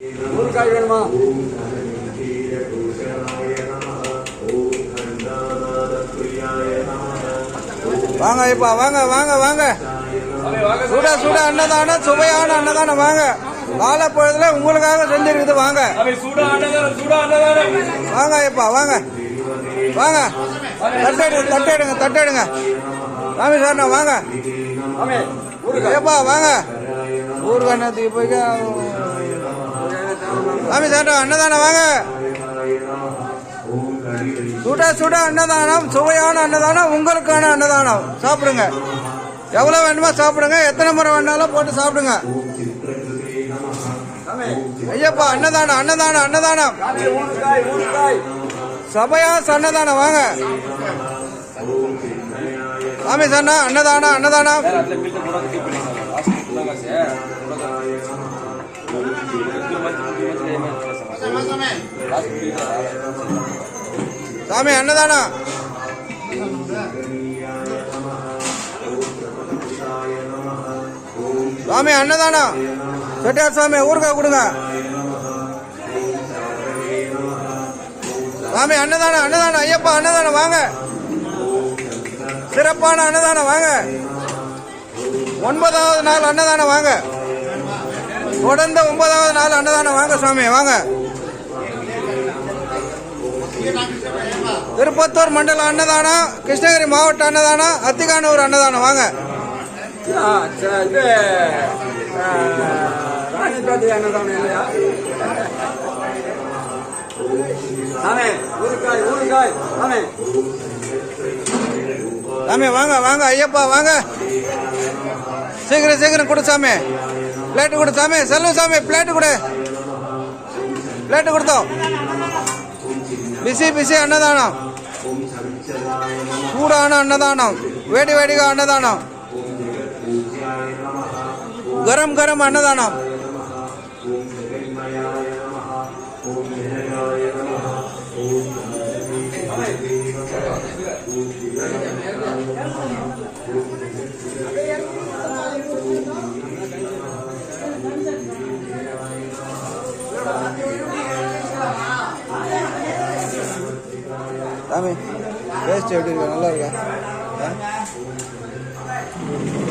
ஊறுகாய் வேணுமா? வாங்க இப்பா, வாங்க வாங்க வாங்க. சுட சுட அன்னதானம், சுவையான அன்னதானம். வாங்க, காலப்பொழுதுல உங்களுக்காக செஞ்சிருக்குது. வாங்க வாங்க இப்பா, வாங்க வாங்க. தட்டெடுங்க தட்டெடுங்க. சாமி சார்ண்ணா வாங்க ஏப்பா, வாங்க. ஊர்கண்ணத்துக்கு போய் சாமி சார்ண்ணா அன்னதானம் வாங்க. சுட சுட அன்னதானம், சுவையான அன்னதானம், உங்களுக்கான அன்னதானம். சாப்பிடுங்க, எவ்வளவு வேணுமோ சாப்பிடுங்க, எத்தனை முறை வேணாலும் போட்டு சாப்பிடுங்க. ஐயப்பா, அன்னதானம் அன்னதானம் அன்னதானம், சபையாஸ் அன்னதானம். வாங்க சாமி சொன்னா அன்னதானம் அன்னதானம். சாமி அன்னதானம். சாமி அன்னதானம். செட்டியார் சாமி ஊருக்கா கொடுங்க. சாமி அன்னதானம் அன்னதானம். ஐயப்பா அன்னதானம். வாங்க, சிறப்பான அன்னதானம். வாங்க, 9வது நாள் அன்னதானம். வாங்க, தொடர்ந்து 9வது நாள் அன்னதானம். வாங்க சாமி வாங்க. திருப்பத்தூர் மண்டல அன்னதானம், கிருஷ்ணகிரி மாவட்ட அன்னதானம், அத்திகானூர் அன்னதானம். வாங்க. இது ராணிப்பேட்டை அன்னதானம் இல்லையா? சாமி ஊறுகாய் ஊறுகாய். சாமி சாமி வாங்க வாங்க. ஐயப்பா வாங்க, சீக்கிரம் சீக்கிரம் கொடு சாமி. பிளேட்டு கொடு சாமி. செல்வ சாமி பிளேட்டு கொடு. பிளேட்டு கொடுத்தோம். பிசி பிசி அன்னதானம், சூடான அன்னதானம், வேடி வேடிகா அன்னதானம், கரம் கரம் அன்னதானம். சாமி டேஸ்ட் எப்படி இருக்கா? நல்லா இருக்கா?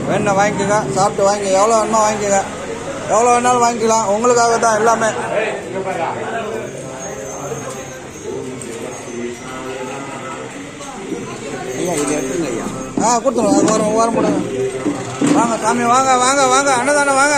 வேணா வாங்கிக்கோங்க, சாப்பிட்டு வாங்கிக்க. எவ்வளோ வேணுமோ வாங்கிக்கோங்க, எவ்வளோ வேணாலும் வாங்கிக்கலாம். உங்களுக்காக தான் எல்லாமே. கொடுத்துருவோம். அது வாரம் வாரம் போடுங்க. வாங்க சாமி வாங்க வாங்க வாங்க. அன்னதானம் வாங்க.